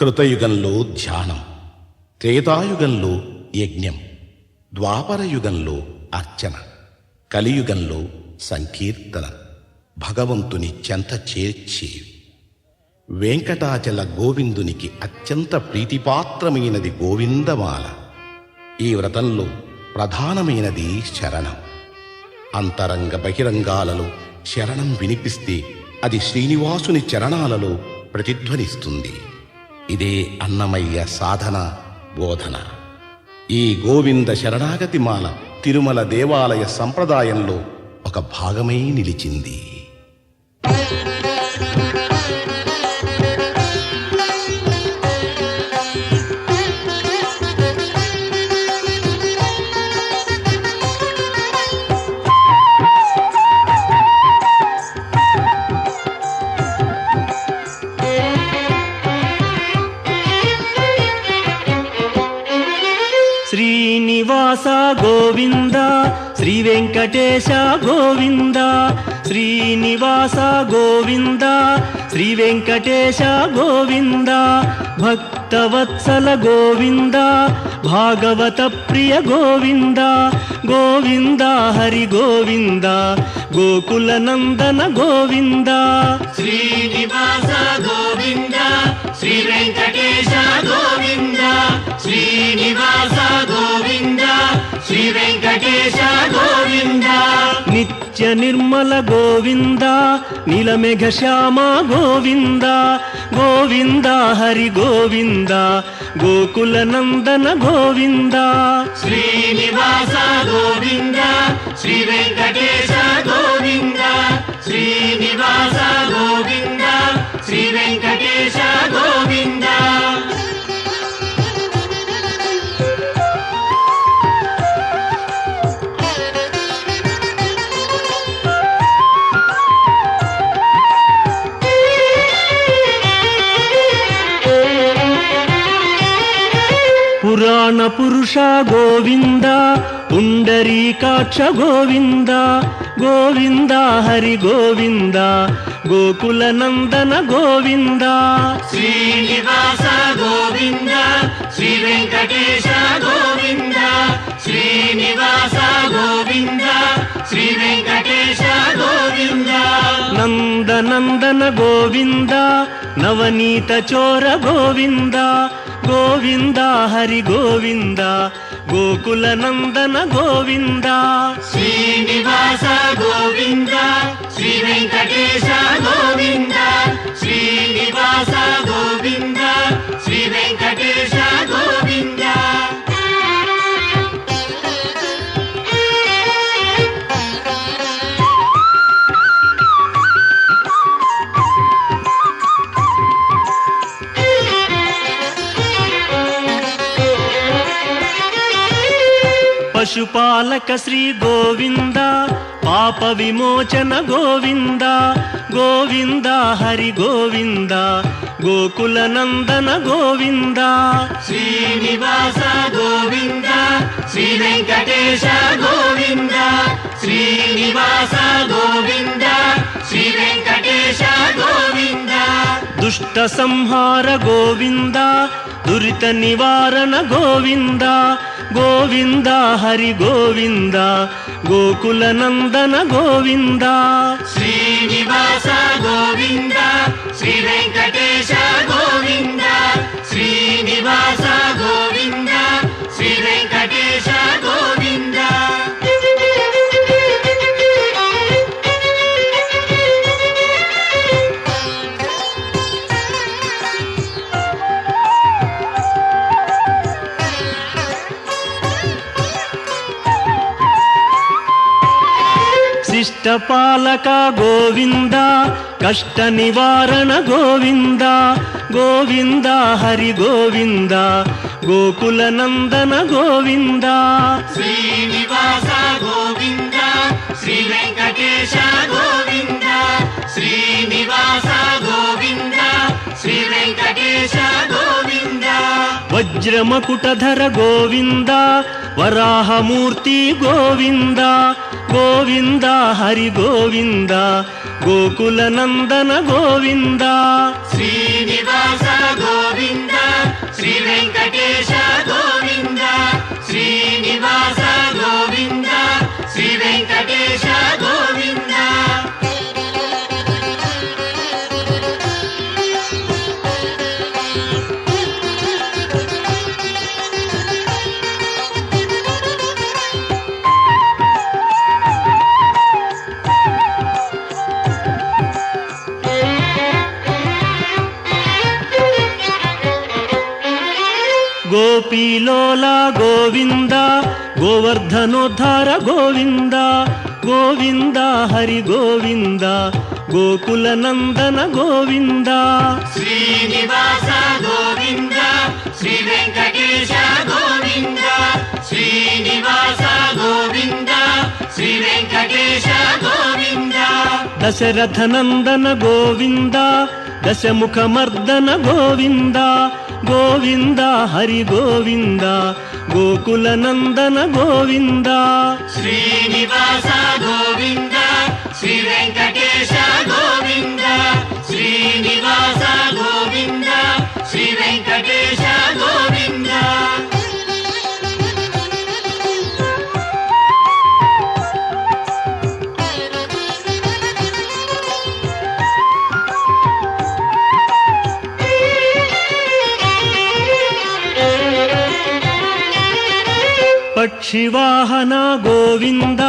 కృతయుగంలో ధ్యానం, త్రేతాయుగంలో యజ్ఞం, ద్వాపరయుగంలో అర్చన, కలియుగంలో సంకీర్తన, భగవంతుని చెంత చేర్చేవి. వెంకటాచల గోవిందునికి అత్యంత ప్రీతిపాత్రమైనది గోవిందమాల. ఈ వ్రతంలో ప్రధానమైనది శరణం. అంతరంగ బహిరంగాలలో శరణం వినిపిస్తే అది శ్రీనివాసుని చరణాలలో ప్రతిధ్వనిస్తుంది. ఇదే అన్నమయ్య సాధన బోధన. ఈ గోవింద శరణాగతిమాల తిరుమల దేవాలయ సంప్రదాయంలో ఒక భాగమై నిలిచింది. శ్రీనివాస గోవింద, శ్రీ వెంకటేశ గోవింద. శ్రీనివాస గోవింద, శ్రీ వెంకటేశ గోవింద. భక్తవత్సల గోవింద, భాగవత ప్రియ గోవింద. గోవింద హరి గోవింద, గోకుల నందన గోవింద. శ్రీనివాస గోవింద, శ్రీ వెంకటేశ గోవింద. శ్రీనివాస గోవింద, శ్రీ వెంకటేశ గోవింద. నిత్య నిర్మల గోవింద, నీలమేఘ శ్యామ గోవింద. గోవింద హరి గోవింద, గోకుల నందన గోవింద. శ్రీనివాస గోవింద, శ్రీ వెంకటేశ గోవింద. శ్రీనివాస గోవింద, శ్రీ వెంకటేశ గోవింద. పురాణ పురుష గోవింద, పుండరీకాక్ష గోవింద. గోవింద హరి గోవింద, గోకుల నందన గోవింద. శ్రీనివాస గోవింద, శ్రీ వెంకటేశ గోవింద. శ్రీనివాస గోవింద, శ్రీ వెంకటేశ గోవింద. నందనందన గోవింద, నవనీత చోర గోవింద. గోవింద హరి గోవింద, గోకుల నందన గోవింద. శ్రీనివాస గోవింద, శ్రీ వెంకటేశ గోవింద. శ్రీనివాస గోవింద, శ్రీ వెంకటేశ గోవింద. పశుపాలక శ్రీ గోవింద, పాప విమోచన గోవింద. గోవింద హరి గోవింద, గోకుల నందన గోవింద. శ్రీనివాస గోవింద, శ్రీ వెంకటేశ గోవింద. శ్రీనివాస గోవింద, శ్రీ వెంకటేశ గోవింద. దుష్ట సంహార గోవింద, దురిత నివారణ గోవింద. గోవింద హరి గోవింద, గోకుల నందన గోవింద. శ్రీనివాస గోవింద, శ్రీ వెంకటేశ గోవింద. శ్రీనివాస గోవింద, శ్రీ వెంకటేశ గోవింద. శిష్టపాలక గోవింద, కష్ట నివారణ గోవింద. గోవింద హరి గోవింద, గోకుల నందన గోవింద. శ్రీనివాస గోవింద, శ్రీ వెంకటేశ గోవింద. శ్రీనివాస గోవింద, శ్రీ వెంకటేశ గోవింద. వజ్రమకుటధర గోవింద, వరాహమూర్తి గోవింద. గోవింద హరి గోవింద, గోకుల నందన గోవింద. శ్రీనివాస గోవింద, వెంకటేశ గోవింద శ్రీనివాస గోవింద శ్రీ వెంకటేశ గోవింద గోపీలోల గోవింద గోవర్ధనోద్ధార గోవింద గోవింద హరి గోవింద గోకుల నందన గోవింద శ్రీనివాస గోవింద శ్రీ వెంకటేశ గోవింద శ్రీనివాస గోవింద శ్రీ వెంకటేశ గోవింద దశరథ నందన గోవింద దశముఖ మర్దన గోవింద గోవింద హరి గోవింద గోకుల నందన గోవింద శ్రీనివాస గోవింద శ్రీ వెంకటేశ గోవింద శ్రీనివాస గోవింద శ్రీ వెంకటేశ గోవింద పక్షివాహన గోవింద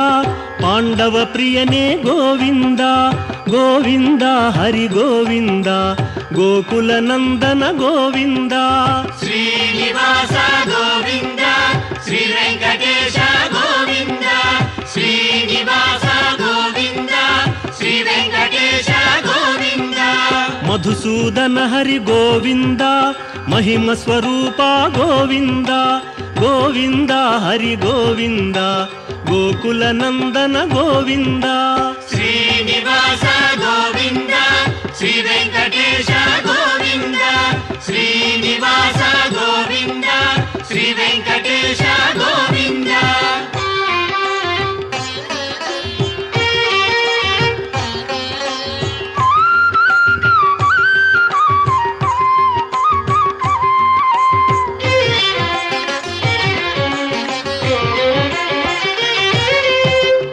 పాండవ ప్రియనే గోవింద గోవింద హరి గోవింద గోకుల నందన గోవింద శ్రీనివాస గోవింద శ్రీ వెంకటేశ గోవింద శ్రీనివాస గోవింద శ్రీ వెంకటేశ గోవింద మధుసూదన హరి గోవింద మహిమ స్వరూప గోవింద గోవింద హరి గోవింద గోకుల నందన గోవింద శ్రీనివాస గోవింద శ్రీ వెంకటేశ గోవింద శ్రీనివాస గోవింద శ్రీ వెంకటేశ గోవింద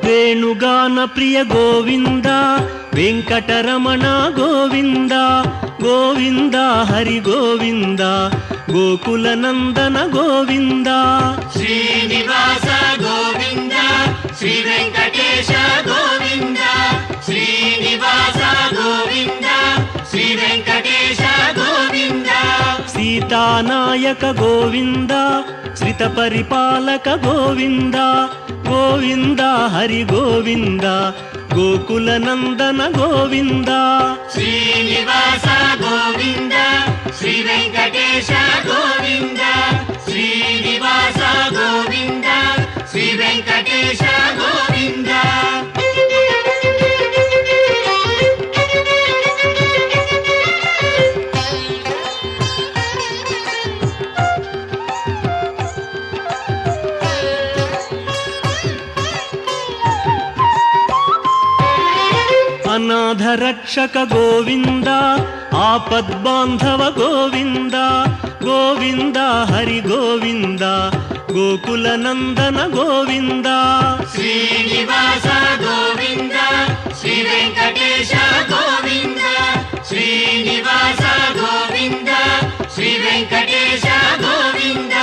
వేణుగాన ప్రియ గోవింద వెంకటరమణ గోవింద గోవింద హరి గోవింద గోకుల నందన గోవింద శ్రీనివాస గోవింద శ్రీ వెంకటేశ గోవింద శ్రీనివాస గోవింద శ్రీ వెంకటేశ గోవింద సీతానాయక గోవింద శ్రిత పరిపాలక గోవింద గోవింద హరి గోవింద గోకుల నందన గోవింద శ్రీనివాస గోవింద శ్రీ వెంకటేశ గోవింద శ్రీనివాస గోవింద శ్రీ వెంకటేశ గోవింద అనాథ రక్షక గోవింద ఆపద్బాంధవ గోవింద గోవింద హరి గోవింద గోకుల నందన గోవింద శ్రీనివాస గోవింద శ్రీ వెంకటేశ గోవింద శ్రీనివాస గోవింద శ్రీ వెంకటేశ గోవింద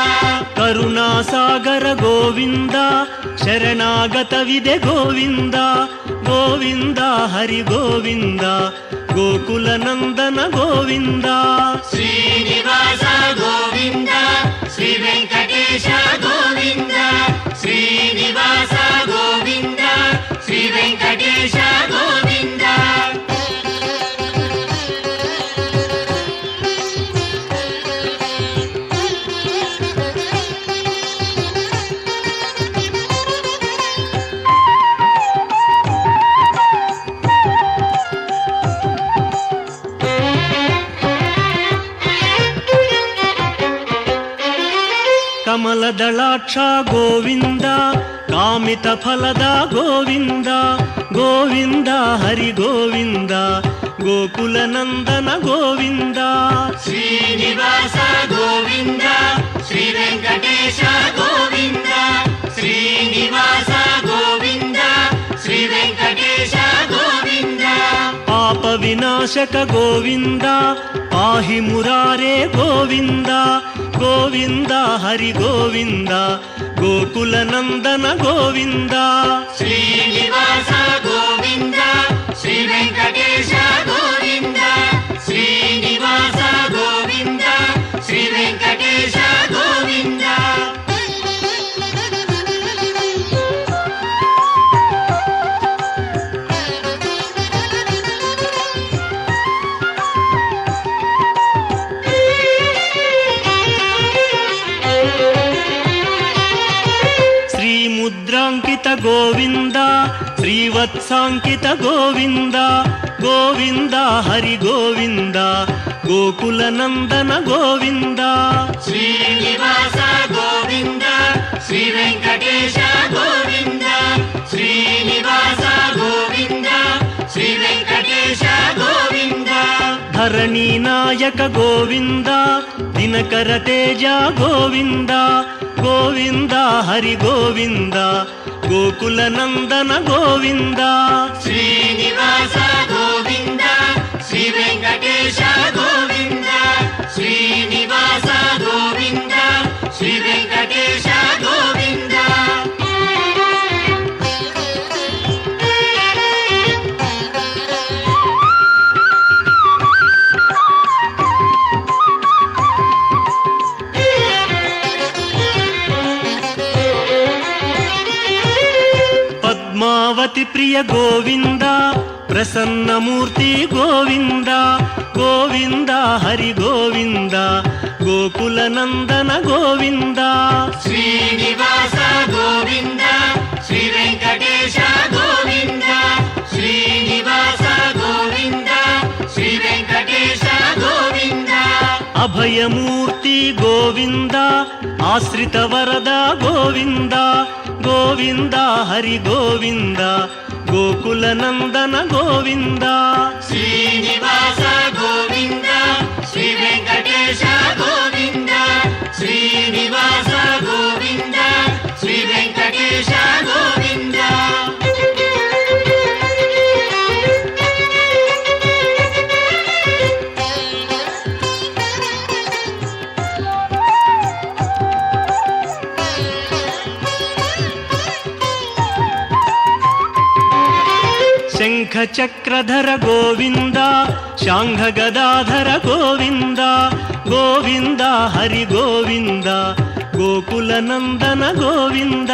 కరుణాసాగర గోవింద శరణాగత విదే గోవింద గోవింద హరి గోవింద గోకుల నందన గోవింద శ్రీనివాస గోవింద శ్రీ వెంకటేశ గోవింద శ్రీనివాస గోవింద శ్రీ వెంకటేశ గోవింద ಕಮಲದಳಾಕ್ಷ ಗೋವಿಂದ ಕಾಮಿತ ಫಲದ ಗೋವಿಂದ ಗೋವಿಂದ ಹರಿ ಗೋವಿಂದ ಗೋಕುಲ ನಂದನ ಗೋವಿಂದ ಶ್ರೀನಿವಾಸ ಗೋವಿಂದ ನಾಶಕ ಗೋವಿಂದ ಪಾಹಿ ಮುರಾರೇ ಗೋವಿಂದ ಗೋವಿಂದ ಹರಿ ಗೋವಿಂದ ಗೋಕುಲ ನಂದನ ಗೋವಿಂದ ಶ್ರೀನಿವಾಸ ಗೋವಿಂದ ಶ್ರೀ ವೆಂಕಟೇಶ ಗೋವಿಂದ ಶ್ರೀನಿವಾಸ ಗೋವಿಂದ ಶ್ರೀ ವೆಂಕಟೇಶ ಗೋವಿಂದ ಮುದ್ರಾಂಕಿತ ಗೋವಿಂದ ಶ್ರೀವತ್ಸಾಂಕಿತ ಗೋವಿಂದ ಗೋವಿಂದ ಹರಿ ಗೋವಿಂದ ಗೋಕುಲ ನಂದನ ಗೋವಿಂದ ಶ್ರೀನಿವಾಸ ಗೋವಿಂದ ಶ್ರೀ ವೆಂಕಟೇಶ ಗೋವಿಂದ ಶ್ರೀನಿವಾಸ ಗೋವಿಂದ ಶ್ರೀ ವೆಂಕಟೇಶ ಗೋವಿಂದ ಧರಣಿ ನಾಯಕ ಗೋವಿಂದ ದಿನಕರ ತೇಜ ಗೋವಿಂದ ಗೋವಿಂದ ಹರಿ ಗೋವಿಂದ ಗೋಕುಲ ನಂದನ ಗೋವಿಂದ ಶ್ರೀನಿವಾಸ ಗೋವಿಂದ ಶ್ರೀ ವೆಂಕಟೇಶ ಗೋವಿಂದ ಶ್ರೀನಿವಾಸ ಗೋವಿಂದ ಶ್ರೀ ವೆಂಕಟೇಶ ಗೋವಿಂದ ಪದ್ಮಾವತಿ ಪ್ರಿಯ ಗೋವಿಂದ ಪ್ರಸನ್ನ ಮೂರ್ತಿ ಗೋವಿಂದ ಗೋವಿಂದ ಹರಿ ಗೋವಿಂದ ಗೋಕುಲ ನಂದನ ಗೋವಿಂದ ಶ್ರೀನಿವಾಸ ಗೋವಿಂದ ಶ್ರೀ ವೆಂಕಟೇಶ ಗೋವಿಂದ ಶ್ರೀನಿವಾಸ ಗೋವಿಂದ ಶ್ರೀ ವೆಂಕಟೇಶ ಗೋವಿಂದ ಅಭಯಮೂರ್ತಿ ಗೋವಿಂದ ಆಶ್ರಿತ ವರದ ಗೋವಿಂದ ಗೋವಿಂದ ಹರಿ ಗೋವಿಂದ ಗೋಕುಲ ನಂದನ ಗೋವಿಂದ ಶ್ರೀನಿವಾಸ ಗೋವಿಂದ ಶ್ರೀ ವೆಂಕಟೇಶ ಗೋವಿಂದ ಶ್ರೀನಿವಾಸ ಗೋವಿಂದ ಶ್ರೀ ವೆಂಕಟೇಶ ಗೋವಿಂದ ಶಂಖ ಚಕ್ರಧರ ಗೋವಿಂದ ಶಾಂಘ ಗದಾಧರ ಗೋವಿಂದ ಗೋವಿಂದ ಹರಿ ಗೋವಿಂದ ಗೋಕುಲ ನಂದನ ಗೋವಿಂದ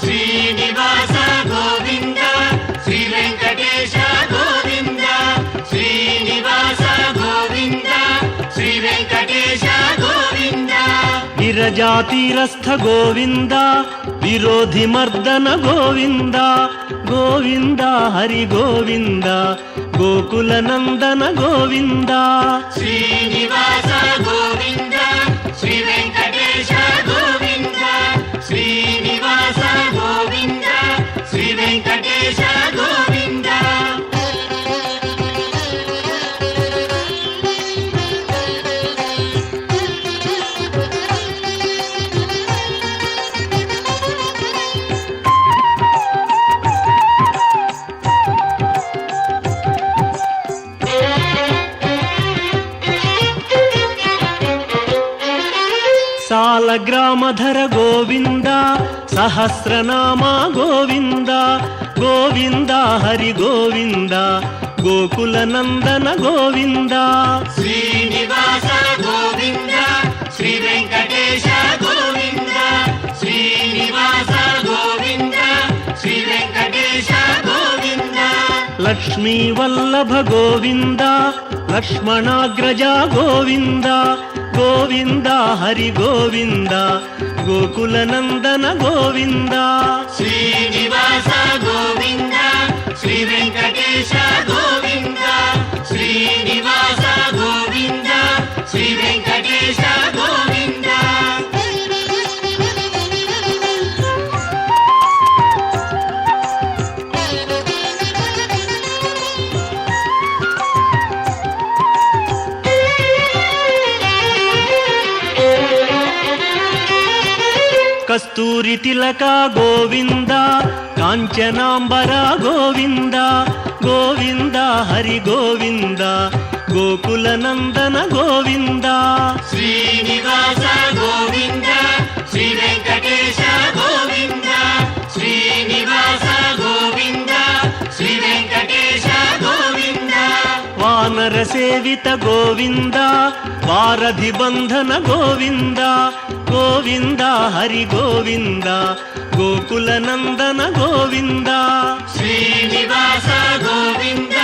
ಶ್ರೀನಿವಾಸ ಗೋವಿಂದ ಶ್ರೀ ವೆಂಕಟೇಶ ಗೋವಿಂದ ಶ್ರೀನಿವಾಸ ಗೋವಿಂದ ಶ್ರೀ ವೆಂಕಟೇಶ ಗೋವಿಂದ ವಿರಜಾತೀರಸ್ಥ ಗೋವಿಂದ ವಿರೋಧಿ ಮರ್ದನ ಗೋವಿಂದ ಗೋವಿಂದ ಹರಿ ಗೋವಿಂದ ಗೋಕುಲ ನಂದನ ಗೋವಿಂದ ಶ್ರೀನಿವಾಸ ಗೋವಿಂದ ಶ್ರೀ ವೆಂಕಟೇಶ ಗೋವಿಂದ ಶ್ರೀನಿವಾಸ ಗೋವಿಂದ ಶ್ರೀ ವೆಂಕಟೇಶ ಗೋವಿಂದ ಸಾಲಗ್ರಾಮಧರ ಗೋವಿಂದ ಸಹಸ್ರನಾಮ ಗೋವಿಂದ ಗೋವಿಂದ ಹರಿ ಗೋವಿಂದ ಗೋಕುಲ ನಂದನ ಗೋವಿಂದ ಶ್ರೀನಿವಾಸ ಗೋವಿಂದ ಶ್ರೀ ವೆಂಕಟೇಶ ಗೋವಿಂದ ಶ್ರೀನಿವಾಸ ಗೋವಿಂದ ಶ್ರೀ ವೆಂಕಟೇಶ ಗೋವಿಂದ ಲಕ್ಷ್ಮೀ ವಲ್ಲಭ ಗೋವಿಂದ ಲಕ್ಷ್ಮಣಾಗ್ರಜ ಗೋವಿಂದ ಗೋವಿಂದ ಹರಿ ಗೋವಿಂದ ಗೋಕುಲ ನಂದನ ಗೋವಿಂದ ಶ್ರೀನಿವಾಸ ಗೋವಿಂದ ಶ್ರೀ ವೆಂಕಟೇಶ ಗೋವಿಂದ ಶ್ರೀನಿವಾಸ ಗೋವಿಂದ ಶ್ರೀ ವೆಂಕಟೇಶ ಗೋವಿಂದ ಕಸ್ತೂರಿ ತಿಲಕ ಗೋವಿಂದ ಕಾಂಚನಾಂಬರ ಗೋವಿಂದ ಗೋವಿಂದ ಹರಿ ಗೋವಿಂದ ಗೋಕುಲ ನಂದನ ಗೋವಿಂದ ಶ್ರೀನಿವಾಸ ಗೋವಿಂದ ಶ್ರೀ ವೆಂಕಟೇಶ ಗೋವಿಂದ ಶ್ರೀನಿವಾಸ ಗೋವಿಂದ ಶ್ರೀ ವೆಂಕಟೇಶ ಗೋವಿಂದ ವಾನರ ಸೇವಿತ ಗೋವಿಂದ ವಾರಧಿ ಬಂಧನ ಗೋವಿಂದ ಗೋವಿಂದ ಹರಿ ಗೋವಿಂದ ಗೋಕುಲ ನಂದನ ಗೋವಿಂದ ಶ್ರೀನಿವಾಸ ಗೋವಿಂದ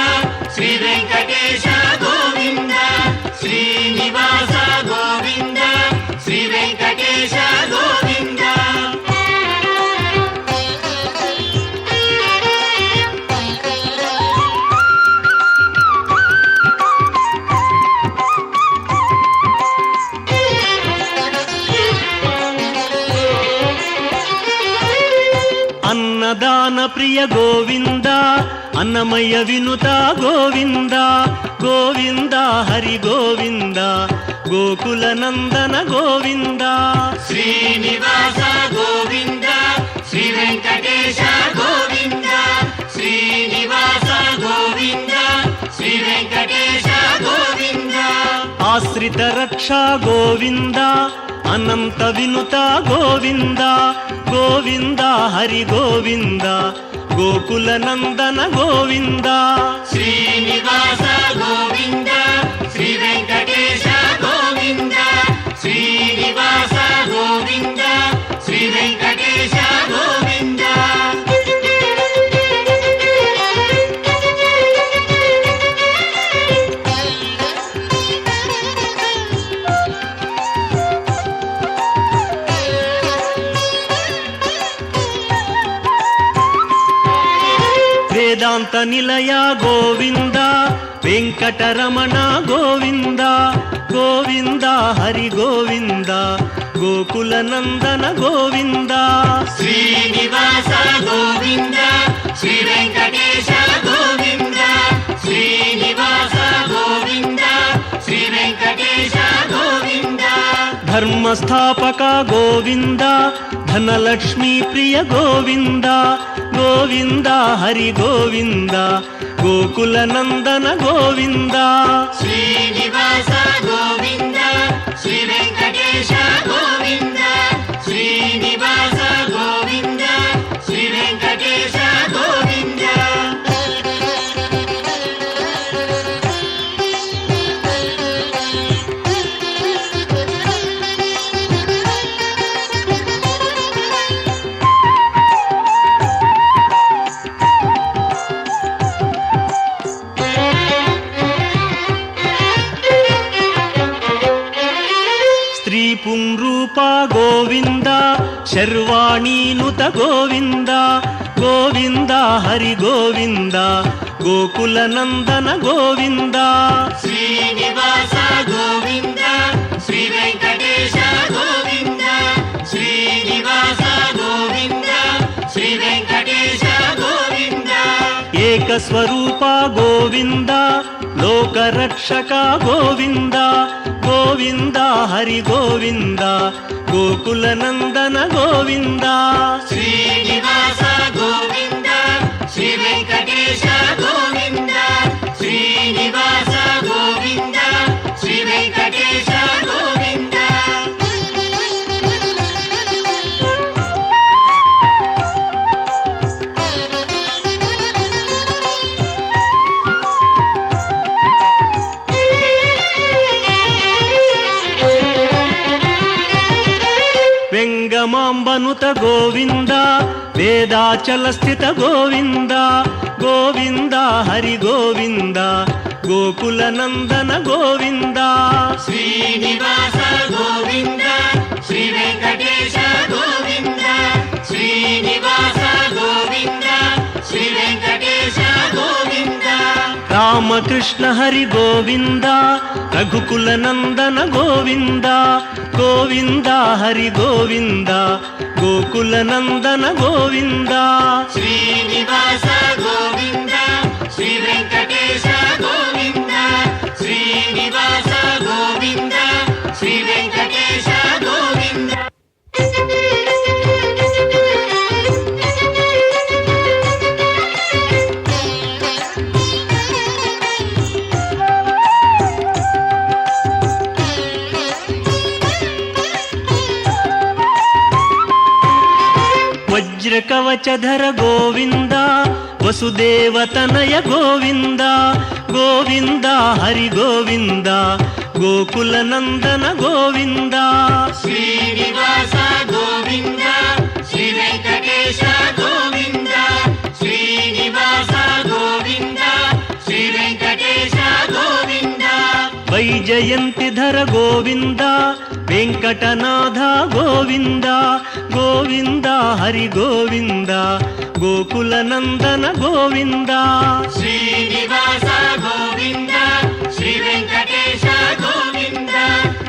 ಶ್ರೀ ವೆಂಕಟೇಶ ಗೋವಿಂದ ಶ್ರೀನಿವಾಸ ಗೋವಿಂದ ಶ್ರೀ ವೆಂಕಟೇಶ ಗೋವಿಂದ ಅನ್ನದಾನ ಪ್ರಿಯ ಗೋವಿಂದ ಅನ್ನಮಯ್ಯ ವಿನುತ ಗೋವಿಂದ ಗೋವಿಂದ ಹರಿ ಗೋವಿಂದ ಗೋಕುಲ ನಂದನ ಗೋವಿಂದ ಶ್ರೀನಿವಾಸ ಗೋವಿಂದ ಶ್ರೀ ವೆಂಕಟೇಶ ಗೋವಿಂದ ಶ್ರೀನಿವಾಸ ಗೋವಿಂದ ಶ್ರೀ ವೆಂಕಟೇಶ ಗೋವಿಂದ ಆಶ್ರಿತ ರಕ್ಷಾ ಗೋವಿಂದ ಅನಂತ ವಿನುತ ಗೋವಿಂದ ಗೋವಿಂದ ಹರಿ ಗೋವಿಂದ ಗೋಕುಲ ನಂದನ ಗೋವಿಂದ ಶ್ರೀನಿವಾಸ ಗೋವಿಂದ ಶ್ರೀ ವೆಂಕಟೇಶ ಗೋವಿಂದ ಶ್ರೀನಿವಾಸ ಗೋವಿಂದ ಶ್ರೀ ವೆಂಕಟೇಶ ಗೋವಿಂದ ವೇದಾಂತ ನಿಲಯ ಗೋವಿಂದ ವೆಂಕಟರಮಣ ಗೋವಿಂದ ಗೋವಿಂದ ಹರಿ ಗೋವಿಂದ ಗೋಕುಲ ನಂದನ ಗೋವಿಂದ ಶ್ರೀನಿವಾಸ ಗೋವಿಂದ ಶ್ರೀ ವೆಂಕಟೇಶ ಗೋವಿಂದ ಶ್ರೀನಿವಾಸ ಗೋವಿಂದ ಶ್ರೀ ವೆಂಕಟೇಶ ಗೋವಿಂದ ಧರ್ಮ ಸ್ಥಾಪಕ ಗೋವಿಂದ ಧನಲಕ್ಷ್ಮೀ ಪ್ರಿಯ ಗೋವಿಂದ ಗೋವಿಂದ ಹರಿ ಗೋವಿಂದ ಗೋಕುಲ ನಂದನ ಗೋವಿಂದ ಶ್ರೀನಿವಾಸ ಗೋವಿಂದ ಶ್ರೀ ವೆಂಕಟೇಶ ಗೋವಿಂದ ಶ್ರೀನಿವಾಸ ಗೋವಿಂದ ಶ್ರೀ ವೆಂಕಟೇಶ ಗೋವಿಂದ ಸ್ತ್ರೀ ಪುಂರೂಪ ಗೋವಿಂದ ಶರ್ವಾಣೀನುತ ಗೋವಿಂದ ಗೋವಿಂದ ಹರಿ ಗೋವಿಂದ ಗೋಕುಲ ನಂದನ ಗೋವಿಂದ ಶ್ರೀನಿವಾಸ ಗೋವಿಂದ ಶ್ರೀ ವೆಂಕಟೇಶ ಗೋವಿಂದ ಶ್ರೀನಿವಾಸ ಗೋವಿಂದ ಶ್ರೀ ವೆಂಕಟೇಶ ಗೋವಿಂದ ಏಕಸ್ವರೂಪ ಗೋವಿಂದ ಲೋಕರಕ್ಷಕ ಗೋವಿಂದ ಗೋವಿಂದ ಹರಿ ಗೋವಿಂದ ಗೋಕುಲ ನಂದನ ಗೋವಿಂದ ಶ್ರೀನಿವಾಸ ಗೋವಿಂದ ಶ್ರೀ ವೆಂಕಟೇಶ ಗೋವಿಂದ ಶ್ರೀನಿವಾಸ ಗೋವಿಂದ ಶ್ರೀ ವೆಂಕಟೇಶ ಗೋವಿಂದ ವೆಂಗಮಾಂಬನುತ ಗೋವಿಂದ ವೇದಾಚಲ ಸ್ಥಿತ ಗೋವಿಂದ ಗೋವಿಂದ ಹರಿ ಗೋವಿಂದ ಗೋಕುಲ ನಂದನ ಗೋವಿಂದ ಶ್ರೀನಿವಾಸ ಗೋವಿಂದ ಶ್ರೀ ವೆಂಕಟೇಶ ಗೋವಿಂದ ಶ್ರೀನಿವಾಸ ಗೋವಿಂದ ಶ್ರೀ ವೆಂಕಟೇಶ ಗೋವಿಂದ ರಾಮಕೃಷ್ಣ ಹರಿ ಗೋವಿಂದ ರಘುಕುಲ ನಂದನ ಗೋವಿಂದ ಗೋವಿಂದ ಹರಿ ಗೋವಿಂದ ಗೋಕುಲ ನಂದನ ಗೋವಿಂದ ಶ್ರೀನಿವಾಸ ಗೋವಿಂದ ಶ್ರೀ ವೆಂಕಟೇಶ ಗೋವಿಂದ ಶ್ರೀನಿವಾಸ ಗೋವಿಂದ ಶ್ರೀ ವೆಂಕಟೇಶ ಗೋವಿಂದ ವಜ್ರಕವಚಧರ ಗೋವಿಂದ ವಸುದೇವತನಯ ಗೋವಿಂದ ಗೋವಿಂದ ಹರಿ ಗೋವಿಂದ ಗೋಕುಲನಂದನ ಗೋವಿಂದ ಶ್ರೀನಿವಾಸ ಗೋವಿಂದ ಶ್ರೀ ವೆಂಕಟೇಶ ಗೋವಿಂದ ಶ್ರೀನಿವಾಸ ಗೋವಿಂದ ಶ್ರೀ ವೆಂಕಟೇಶ ಗೋವಿಂದ ವೈಜಯಂತಿಧರ ಗೋವಿಂದ ವೆಂಕಟನಾಥ ಗೋವಿಂದ ಗೋವಿಂದ ಹರಿ ಗೋವಿಂದ ಗೋಕುಲನಂದನ ಗೋವಿಂದ ಶ್ರೀನಿವಾಸ ಗೋವಿಂದ ಶ್ರೀ ವೆಂಕಟೇಶ ಗೋವಿಂದ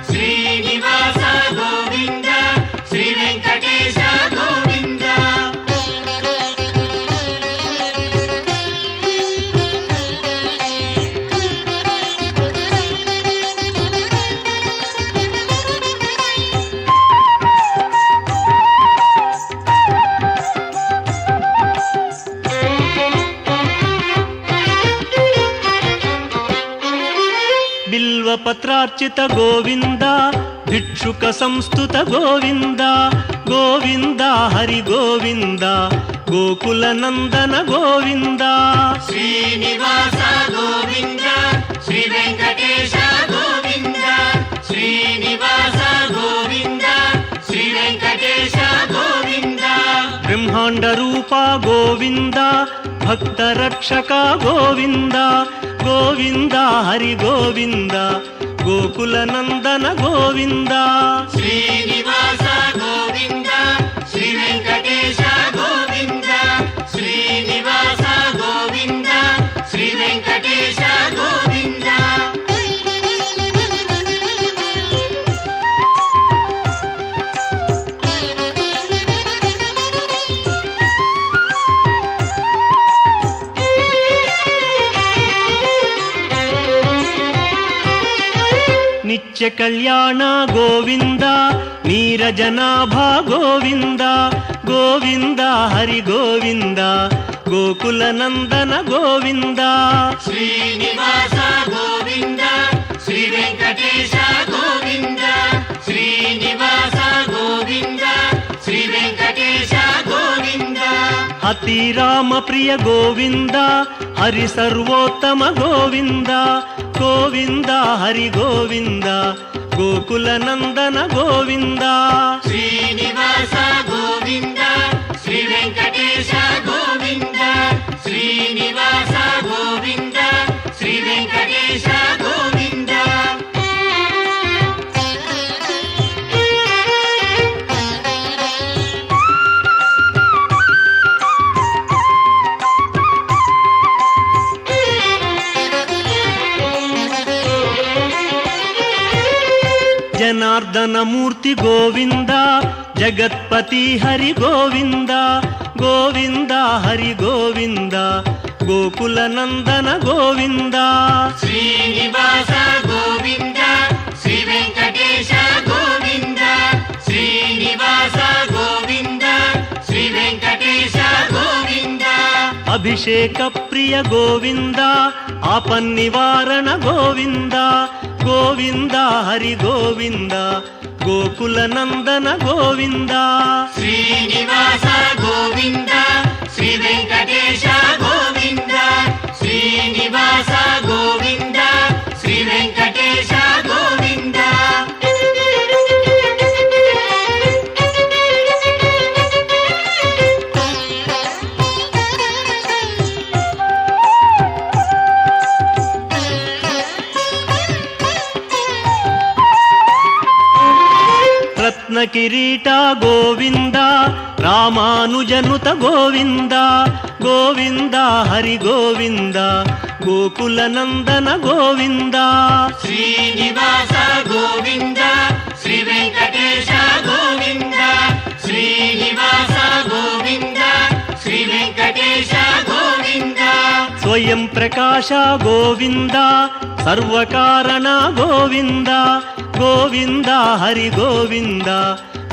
ಶ್ರೀನಿವಾಸ ಗೋವಿಂದ ಶ್ರೀ ವೆಂಕಟೇಶ ಗೋವಿಂದ ಬಿಲ್ವಪತ್ರಾರ್ಚಿತ ಗೋವಿಂದ ಭಿಕ್ಷುಕ ಸಂಸ್ತುತ ಗೋವಿಂದ ಗೋವಿಂದ ಹರಿ ಗೋವಿಂದ ಗೋಕುಲನಂದನ ಗೋವಿಂದ ಶ್ರೀನಿವಾಸ ಗೋವಿಂದ ಶ್ರೀ ವೆಂಕಟೇಶ ಗೋವಿಂದ ಶ್ರೀನಿವಾಸ ಗೋವಿಂದ ಶ್ರೀ ವೆಂಕಟೇಶ ಗೋವಿಂದ ಬ್ರಹ್ಮಾಂಡ ರೂಪ ಗೋವಿಂದ ಭಕ್ತ ರಕ್ಷಕ ಗೋವಿಂದ ಗೋವಿಂದ ಹರಿ ಗೋವಿಂದ ಗೋಕುಲನಂದನ ಗೋವಿಂದ ಶ್ರೀನಿವಾಸ ಗೋವಿಂದ ಶ್ರೀ ವೆಂಕಟೇಶ ಗೋವಿಂದ ಶ್ರೀನಿವಾಸ ಗೋವಿಂದ ಶ್ರೀ ವೆಂಕಟೇಶ ಗೋವಿಂದ ನಿತ್ಯ ಕಲ್ಯಾಣ ಗೋವಿಂದ ನೀರಜನಾಭ ಗೋವಿಂದ ಗೋವಿಂದ ಹರಿ ಗೋವಿಂದ ಗೋಕುಲನಂದನ ಗೋವಿಂದ ಶ್ರೀನಿವಾಸ ಗೋವಿಂದ ಶ್ರೀ ವೆಂಕಟೇಶ ಗೋವಿಂದ ಶ್ರೀನಿವಾಸ ಗೋವಿಂದ ಶ್ರೀ ವೆಂಕಟೇಶ ಗೋವಿಂದ ಅತಿ ರಾಮ ಪ್ರಿಯ ಗೋವಿಂದ ಹರಿ ಸರ್ವೋತ್ತಮ ಗೋವಿಂದ ಗೋವಿಂದ ಹರಿ ಗೋವಿಂದ ಗೋಕುಲನಂದನ ಗೋವಿಂದ ಶ್ರೀನಿವಾಸ ಗೋವಿಂದ ಶ್ರೀ ವೆಂಕಟೇಶ ಗೋವಿಂದ ಶ್ರೀನಿವಾಸ ಗೋವಿಂದ ಶ್ರೀ ವೆಂಕಟೇಶ ಗೋವಿಂದ ಜನಾರ್ದನ ಮೂರ್ತಿ ಗೋವಿಂದ ಜಗತ್ಪತಿ ಹರಿ ಗೋವಿಂದ ಗೋವಿಂದ ಹರಿ ಗೋವಿಂದ ಗೋಕುಲನಂದನ ಗೋವಿಂದ ಶ್ರೀನಿವಾಸ ಗೋವಿಂದ ಶ್ರೀ ವೆಂಕಟೇಶ ಗೋವಿಂದ ಶ್ರೀನಿವಾಸ ಗೋವಿಂದ ಶ್ರೀ ವೆಂಕಟೇಶ ಗೋವಿಂದ ಅಭಿಷೇಕ ಪ್ರಿಯ ಗೋವಿಂದ ಆಪನ್ನಿವಾರಣ ಗೋವಿಂದ ಗೋವಿಂದ ಹರಿ ಗೋವಿಂದ ಗೋಕುಲನಂದನ ಗೋವಿಂದ ಶ್ರೀನಿವಾಸ ಗೋವಿಂದ ಶ್ರೀ ವೆಂಕಟೇಶ ಗೋವಿಂದ ಶ್ರೀನಿವಾಸ ಗೋವಿಂದ ಶ್ರೀ ವೆಂಕಟೇಶ ಗೋವಿಂದ ರತ್ನ ಕಿರೀಟ ಗೋವಿಂದ ರಾಮಾನುಜನುತ ಗೋವಿಂದ ಗೋವಿಂದ ಹರಿ ಗೋವಿಂದ ಗೋಕುಲನಂದನ ಗೋವಿಂದ ಶ್ರೀನಿವಾಸ ಗೋವಿಂದ ಶ್ರೀ ವೆಂಕಟೇಶ ಗೋವಿಂದ ಶ್ರೀನಿವಾಸ ಗೋವಿಂದ ಶ್ರೀ ವೆಂಕಟೇಶ ಗೋವಿಂದ ಸ್ವಯಂ ಪ್ರಕಾಶ ಗೋವಿಂದ ಸರ್ವಕಾರಣ ಗೋವಿಂದ ಗೋವಿಂದ ಹರಿ ಗೋವಿಂದ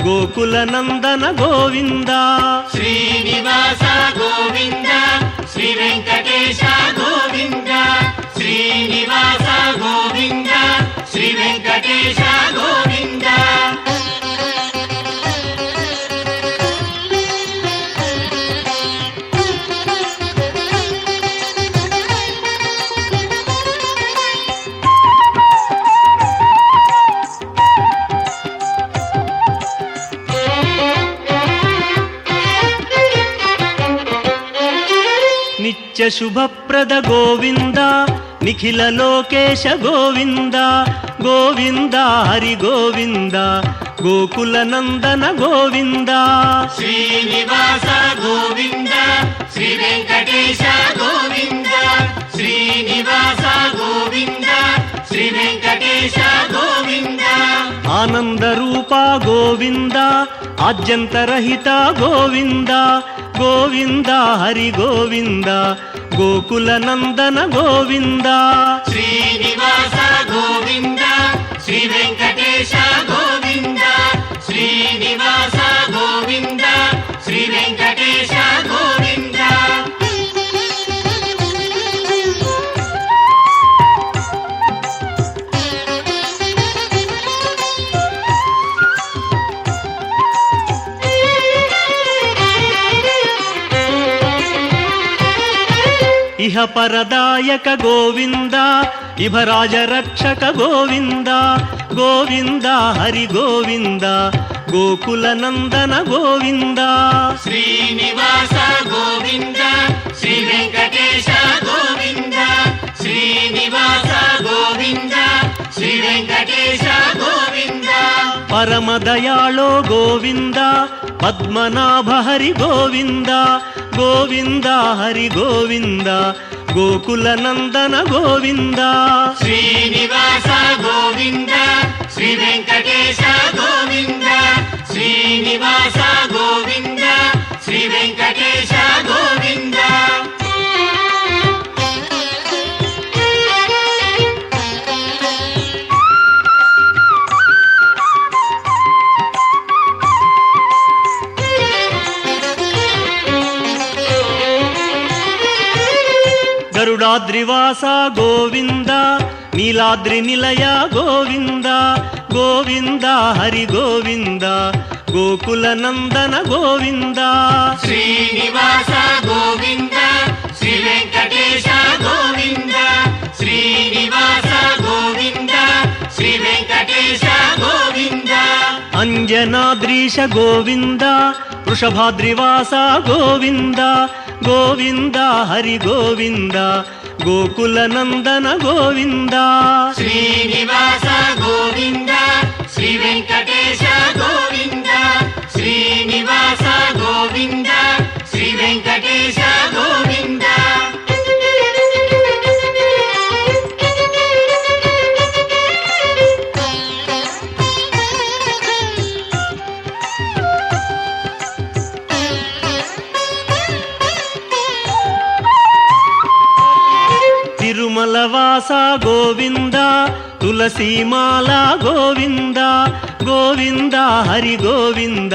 ಗೋಕುಲನಂದನ ಗೋವಿಂದ ಶ್ರೀನಿವಾಸ ಗೋವಿಂದ ಶ್ರೀ ವೆಂಕಟೇಶ ಗೋವಿಂದ ಶ್ರೀನಿವಾಸ ಗೋವಿಂದ ಶ್ರೀ ವೆಂಕಟೇಶ ಗೋವಿಂದ నిత్య శుభప్రద గోవింద నిఖిల లోకేశ గోవింద గోవింద హరి గోవింద గోకుల నందన గోవింద శ్రీనివాస గోవింద శ్రీ వెంకటేశ గోవింద శ్రీనివాస గోవింద శ్రీ వెంకటేశ గోవింద ఆనంద రూప గోవింద ఆద్యంతరహిత గోవింద గోవింద హరి గోవింద గోకుల నందన గోవింద శ్రీనివాస గోవింద శ్రీ వెంకటేశ గోవింద శ్రీనివాస గోవింద శ్రీ వెంకటేశ గోవింద ఇహ పరదాయక గోవింద ఇభరాజ రక్షక గోవింద గోవింద హరి గోవింద గోకుల నందన గోవింద శ్రీనివాస గోవింద శ్రీ వెంకటేశ గోవింద శ్రీనివాస గోవింద శ్రీ వెంకటేశ గోవింద పరమదయాళో గోవింద పద్మనాభ హరి గోవింద గోవింద హరి గోవింద గోకుల నందన గోవింద శ్రీనివాస గోవింద శ్రీ వెంకటేశ గోవింద శ్రీనివాస గోవింద శ్రీ వెంకటేశ గోవింద గరుడాద్రివాస గోవింద నీలాద్రి నిలయ గోవింద గోవింద హరి గోవింద గోకుల నందన గోవింద శ్రీనివాస గోవింద శ్రీ వెంకటేశ గోవింద శ్రీనివాస గోవింద శ్రీ వెంకటేశ గోవింద అంజనాద్రీశ గోవింద వృషభాద్రివాస గోవింద గోవింద హరి గోవింద గోకుల నందన గోవింద శ్రీనివాస గోవింద శ్రీ వెంకటేశ గోవింద శ్రీనివాస గోవింద శ్రీ వెంకటేశ గోవింద తిరుమలవాస గోవింద తులసీమాల గోవింద గోవింద హరి గోవింద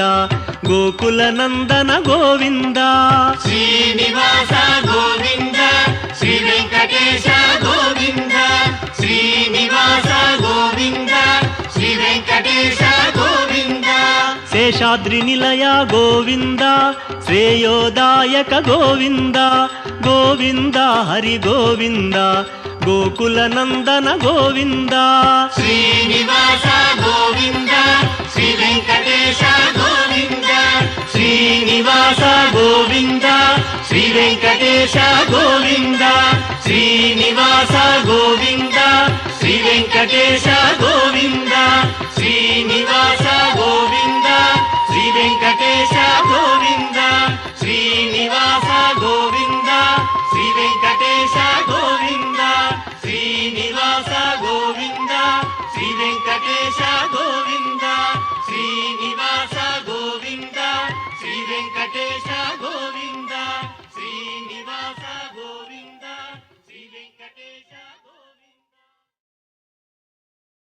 గోకుల నందన గోవింద శ్రీనివాస గోవింద శ్రీ వెంకటేశ గోవింద శ్రీనివాస గోవింద శ్రీ వెంకటేశ గోవింద శేషాద్రి నిలయ గోవింద శ్రేయోదాయక గోవింద గోవింద హరి గోవింద గోకుల నందన గోవింద శ్రీనివాస గోవింద శ్రీ వెంకటేశ గోవింద శ్రీనివాస గోవింద శ్రీ వెంకటేశ గోవింద శ్రీనివాస గోవింద శ్రీ వెంకటేశ గోవింద శ్రీనివాస గోవింద శ్రీ వెంకటేశ గోవింద శ్రీనివాస గోవింద శ్రీ వెంకటేశ గోవింద శ్రీనివాస గోవింద శ్రీ వెంకటేశ